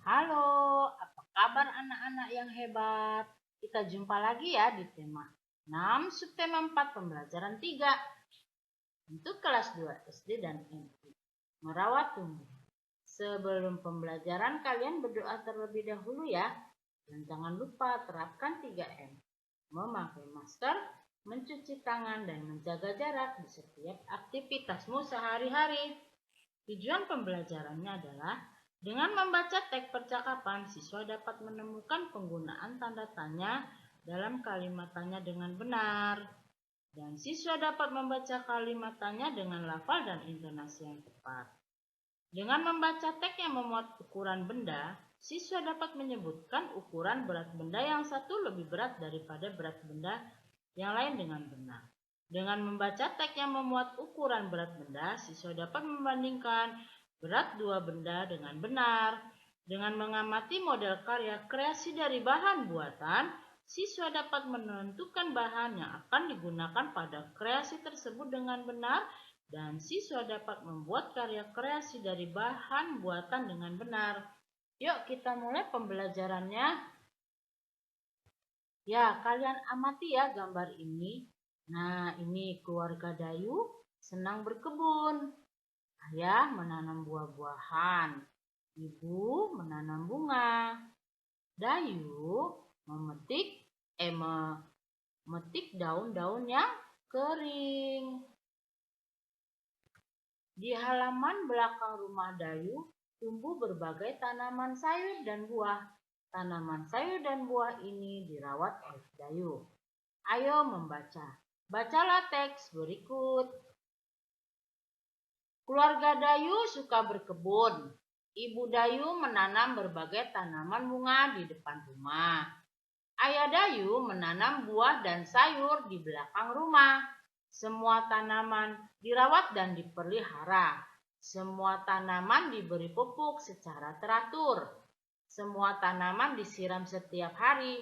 Halo, apa kabar anak-anak yang hebat? Kita jumpa lagi ya di tema 6 subtema 4 pembelajaran 3 untuk kelas 2 SD dan SMP. Merawat tumbuh. Sebelum pembelajaran kalian berdoa terlebih dahulu ya. Dan jangan lupa terapkan 3M. Memakai masker, mencuci tangan dan menjaga jarak di setiap aktivitasmu sehari-hari. Tujuan pembelajarannya adalah dengan membaca teks percakapan, siswa dapat menemukan penggunaan tanda tanya dalam kalimat tanya dengan benar. Dan siswa dapat membaca kalimat tanya dengan lafal dan intonasi yang tepat. Dengan membaca teks yang memuat ukuran benda, siswa dapat menyebutkan ukuran berat benda yang satu lebih berat daripada berat benda yang lain dengan benar. Dengan membaca teks yang memuat ukuran berat benda, siswa dapat membandingkan berat dua benda dengan benar. Dengan mengamati model karya kreasi dari bahan buatan, siswa dapat menentukan bahan yang akan digunakan pada kreasi tersebut dengan benar dan siswa dapat membuat karya kreasi dari bahan buatan dengan benar. Yuk kita mulai pembelajarannya. Ya, kalian amati ya gambar ini. Nah, ini keluarga Dayu senang berkebun. Ayah menanam buah-buahan. Ibu menanam bunga. Dayu memetik daun-daun yang kering. Di halaman belakang rumah Dayu tumbuh berbagai tanaman sayur dan buah. Tanaman sayur dan buah ini dirawat oleh Dayu. Ayo membaca. Bacalah teks berikut. Keluarga Dayu suka berkebun. Ibu Dayu menanam berbagai tanaman bunga di depan rumah. Ayah Dayu menanam buah dan sayur di belakang rumah. Semua tanaman dirawat dan dipelihara. Semua tanaman diberi pupuk secara teratur. Semua tanaman disiram setiap hari.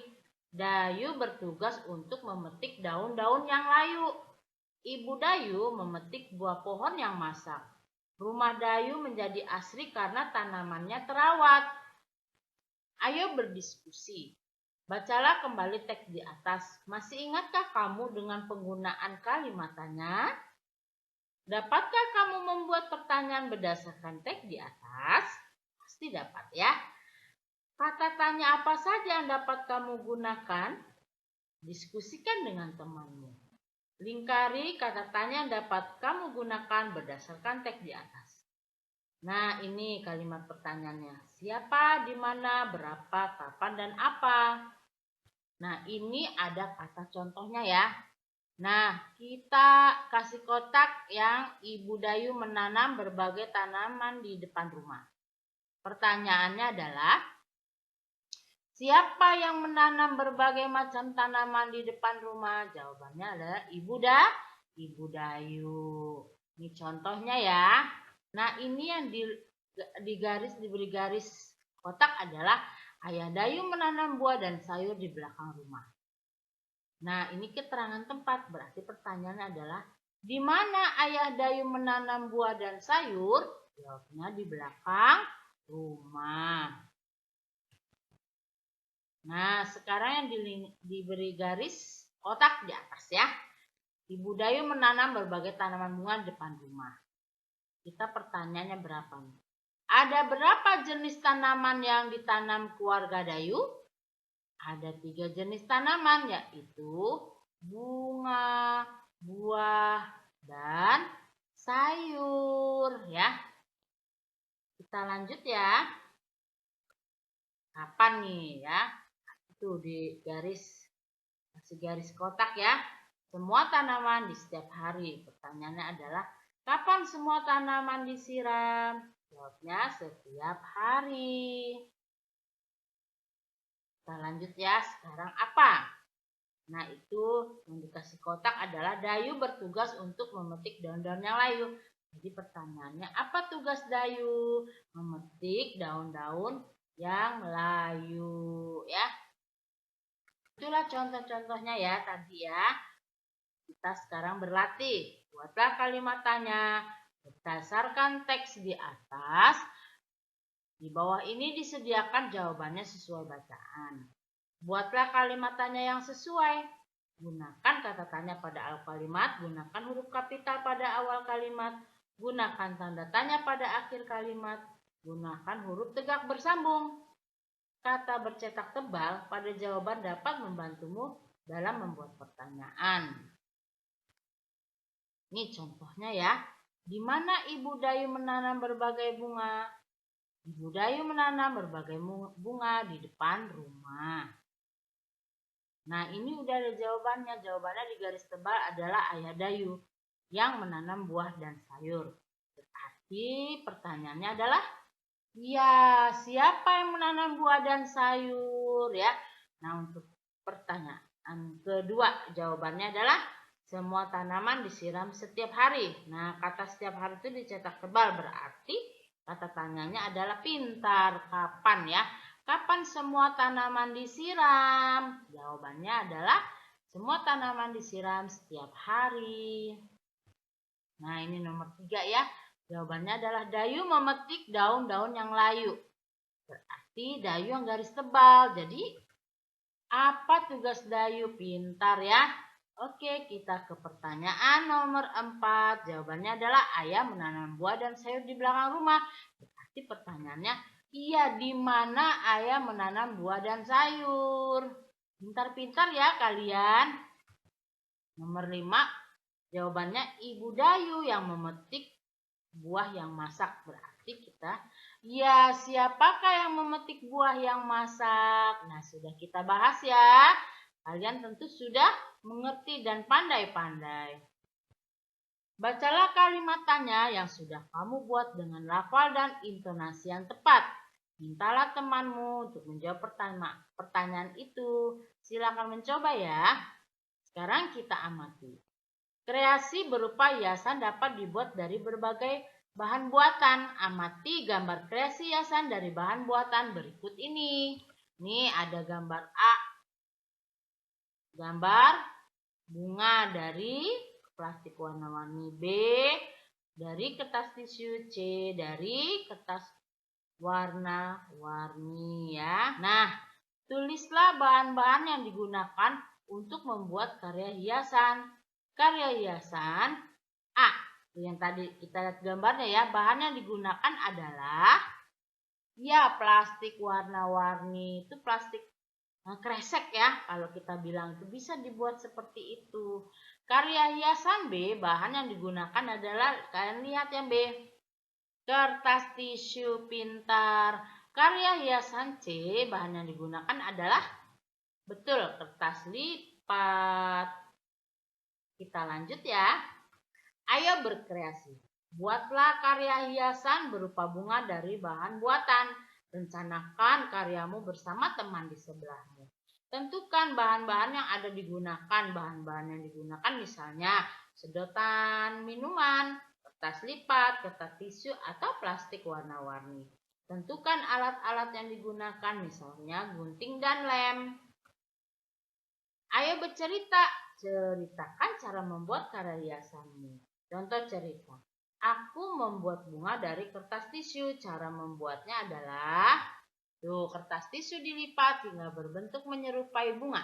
Dayu bertugas untuk memetik daun-daun yang layu. Ibu Dayu memetik buah pohon yang masak. Rumah Dayu menjadi asri karena tanamannya terawat. Ayo berdiskusi. Bacalah kembali teks di atas. Masih ingatkah kamu dengan penggunaan kalimat tanya? Dapatkah kamu membuat pertanyaan berdasarkan teks di atas? Pasti dapat ya. Kata tanya apa saja yang dapat kamu gunakan? Diskusikan dengan temanmu. Lingkari kata tanya yang dapat kamu gunakan berdasarkan teks di atas. Nah, ini kalimat pertanyaannya. Siapa, di mana, berapa, kapan, dan apa? Nah, ini ada kata contohnya ya. Nah, kita kasih kotak yang Ibu Dayu menanam berbagai tanaman di depan rumah. Pertanyaannya adalah, siapa yang menanam berbagai macam tanaman di depan rumah? Jawabannya adalah Ibu Dayu. Ini contohnya ya. Nah, ini yang diberi garis kotak adalah Ayah Dayu menanam buah dan sayur di belakang rumah. Nah, ini keterangan tempat. Berarti pertanyaannya adalah, di mana Ayah Dayu menanam buah dan sayur? Jawabnya di belakang rumah. Nah, sekarang yang diberi garis kotak di atas ya. Ibu Dayu menanam berbagai tanaman bunga di depan rumah. Kita pertanyaannya berapa nih? Ada berapa jenis tanaman yang ditanam keluarga Dayu? Ada 3 jenis tanaman, yaitu bunga, buah, dan sayur ya. Kita lanjut ya. Kapan nih ya? Itu di kasih garis kotak ya. Semua tanaman di setiap hari. Pertanyaannya adalah, kapan semua tanaman disiram? Jawabnya setiap hari. Kita lanjut ya, sekarang apa? Nah, itu yang dikasih kotak adalah Dayu bertugas untuk memetik daun-daun yang layu. Jadi pertanyaannya, apa tugas Dayu? Memetik daun-daun yang layu ya. Itulah contoh-contohnya ya tadi ya. Kita sekarang berlatih. Buatlah kalimat tanya berdasarkan teks di atas. Di bawah ini disediakan jawabannya sesuai bacaan. Buatlah kalimat tanya yang sesuai. Gunakan kata tanya pada awal kalimat, gunakan huruf kapital pada awal kalimat, gunakan tanda tanya pada akhir kalimat, gunakan huruf tegak bersambung. Kata bercetak tebal pada jawaban dapat membantumu dalam membuat pertanyaan. Ini contohnya ya. Di mana Ibu Dayu menanam berbagai bunga? Ibu Dayu menanam berbagai bunga di depan rumah. Nah, ini udah ada jawabannya. Jawabannya di garis tebal adalah Ayah Dayu yang menanam buah dan sayur. Berarti pertanyaannya adalah, ya, siapa yang menanam buah dan sayur ya? Nah, untuk pertanyaan kedua, jawabannya adalah semua tanaman disiram setiap hari. Nah, kata setiap hari itu dicetak tebal, berarti kata tanyanya adalah pintar. Kapan ya? Kapan semua tanaman disiram? Jawabannya adalah semua tanaman disiram setiap hari. Nah, ini nomor 3 ya. Jawabannya adalah Dayu memetik daun-daun yang layu. Berarti Dayu yang garis tebal. Jadi, apa tugas Dayu? Pintar ya. Oke, kita ke pertanyaan nomor 4. Jawabannya adalah Ayah menanam buah dan sayur di belakang rumah. Berarti pertanyaannya, iya, di mana Ayah menanam buah dan sayur? Pintar-pintar ya kalian. Nomor 5, jawabannya Ibu Dayu yang memetik buah yang masak. Berarti kita, ya, siapakah yang memetik buah yang masak? Nah, sudah kita bahas ya. Kalian tentu sudah mengerti dan pandai-pandai. Bacalah kalimat tanya yang sudah kamu buat dengan lafal dan intonasi yang tepat. Mintalah temanmu untuk menjawab pertanyaan itu. Silakan mencoba ya. Sekarang kita amati. Kreasi berupa hiasan dapat dibuat dari berbagai bahan buatan. Amati gambar kreasi hiasan dari bahan buatan berikut ini. Ini ada gambar A. Gambar bunga dari plastik warna-warni, B dari kertas tisu, C dari kertas warna-warni ya. Nah, tulislah bahan-bahan yang digunakan untuk membuat karya hiasan. Karya hiasan A, yang tadi kita lihat gambarnya ya, bahan yang digunakan adalah ya plastik warna-warni, itu plastik kresek ya, kalau kita bilang itu bisa dibuat seperti itu. Karya hiasan B, bahan yang digunakan adalah, kalian lihat ya B, kertas tisu pintar. Karya hiasan C, bahan yang digunakan adalah, betul, kertas lipat. Kita lanjut ya. Ayo berkreasi. Buatlah karya hiasan berupa bunga dari bahan buatan. Rencanakan karyamu bersama teman di sebelahmu. Tentukan bahan-bahan yang ada digunakan. Bahan-bahan yang digunakan misalnya sedotan minuman, kertas lipat, kertas tisu, atau plastik warna-warni. Tentukan alat-alat yang digunakan, misalnya gunting dan lem. Ayo bercerita. Ceritakan cara membuat karya hiasanmu. Contoh cerita. Aku membuat bunga dari kertas tisu. Cara membuatnya adalah, kertas tisu dilipat hingga berbentuk menyerupai bunga.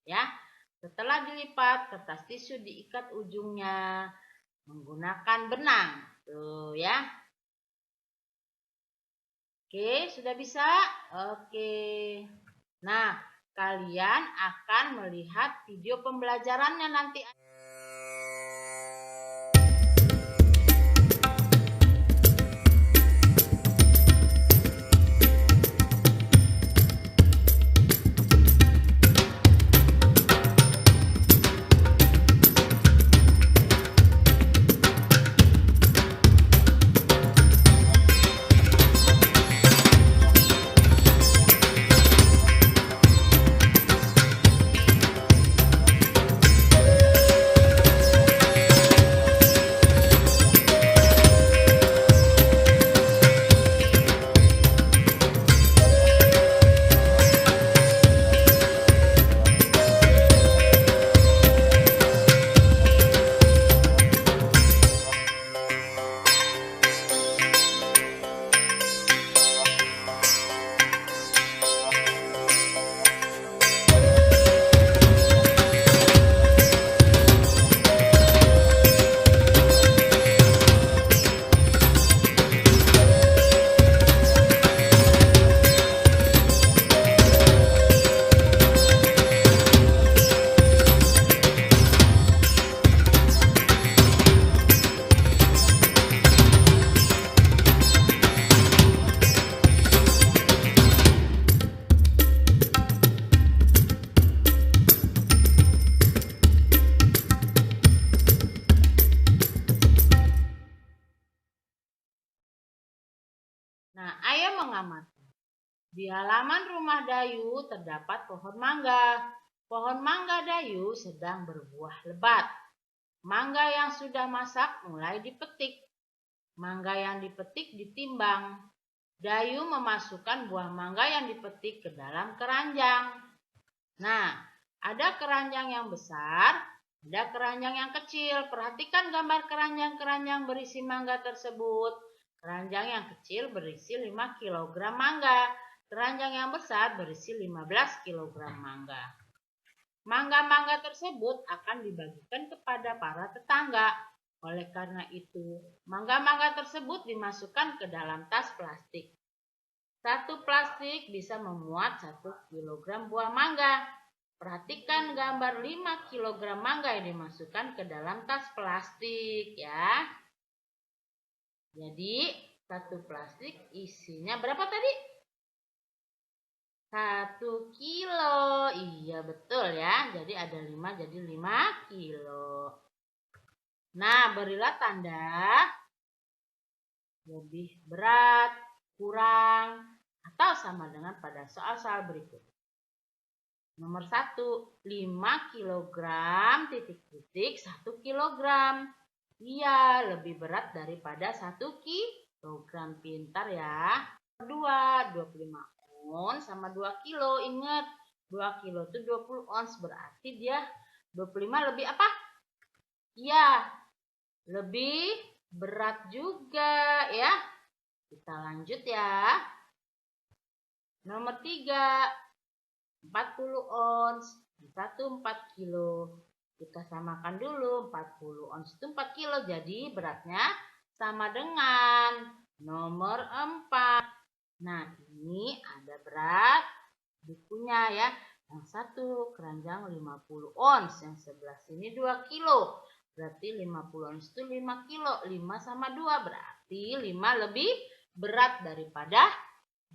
Ya, setelah dilipat, kertas tisu diikat ujungnya menggunakan benang. Tuh ya. Oke, sudah bisa? Oke. Nah, kalian akan melihat video pembelajarannya nanti. Nah, ayo mengamati. Di halaman rumah Dayu terdapat pohon mangga. Pohon mangga Dayu sedang berbuah lebat. Mangga yang sudah masak mulai dipetik. Mangga yang dipetik ditimbang. Dayu memasukkan buah mangga yang dipetik ke dalam keranjang. Nah, ada keranjang yang besar, ada keranjang yang kecil. Perhatikan gambar keranjang-keranjang berisi mangga tersebut. Keranjang yang kecil berisi 5 kg mangga. Keranjang yang besar berisi 15 kg mangga. Mangga-mangga tersebut akan dibagikan kepada para tetangga. Oleh karena itu, mangga-mangga tersebut dimasukkan ke dalam tas plastik. Satu plastik bisa memuat 1 kg buah mangga. Perhatikan gambar 5 kg mangga yang dimasukkan ke dalam tas plastik ya. Jadi, satu plastik isinya berapa tadi? 1 kilo. Iya, betul ya. Jadi ada 5, jadi 5 kilo. Nah, berilah tanda lebih berat, kurang, atau sama dengan pada soal-soal berikut. Nomor 1, 5 kg, titik-titik, 1 kg. Iya, lebih berat daripada 1 kg. Pintar ya. Kedua, 25 ons sama 2 kilo. Ingat, 2 kilo itu 20 ons. Berarti dia 25 lebih apa? Iya, lebih berat juga ya. Kita lanjut ya. Nomor 3, 40 ons, 4 kilo. Kita samakan dulu, 40 ons itu 4 kilo. Jadi beratnya sama dengan nomor 4. Nah, ini ada berat bukunya ya. Yang satu keranjang 50 ons, yang sebelah sini 2 kilo. Berarti 50 ons itu 5 kilo. 5 sama 2 berarti 5 lebih berat daripada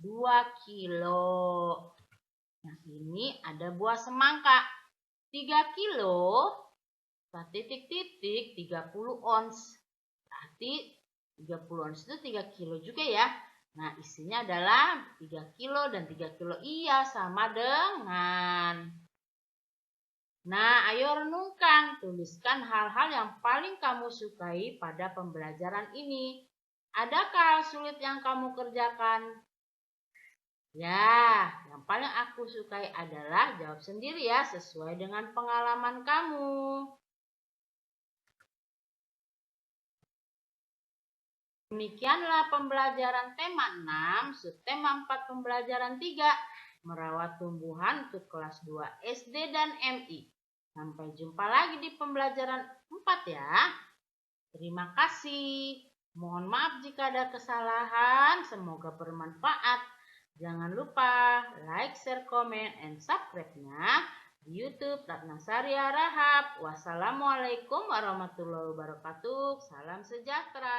2 kilo. Nah, ini ada buah semangka. 3 kilo, titik-titik, 30 ons. Berarti 30 ons itu 3 kilo juga ya. Nah, isinya adalah 3 kilo dan 3 kilo. Iya, sama dengan. Nah, ayo renungkan. Tuliskan hal-hal yang paling kamu sukai pada pembelajaran ini. Adakah hal sulit yang kamu kerjakan? Ya, yang paling aku sukai adalah jawab sendiri ya, sesuai dengan pengalaman kamu. Demikianlah pembelajaran tema 6, subtema 4 pembelajaran 3, merawat tumbuhan untuk kelas 2 SD dan MI. Sampai jumpa lagi di pembelajaran 4 ya. Terima kasih. Mohon maaf jika ada kesalahan, semoga bermanfaat. Jangan lupa like, share, comment, and subscribe-nya di YouTube Ratna Saria Rahab. Wassalamualaikum warahmatullahi wabarakatuh. Salam sejahtera.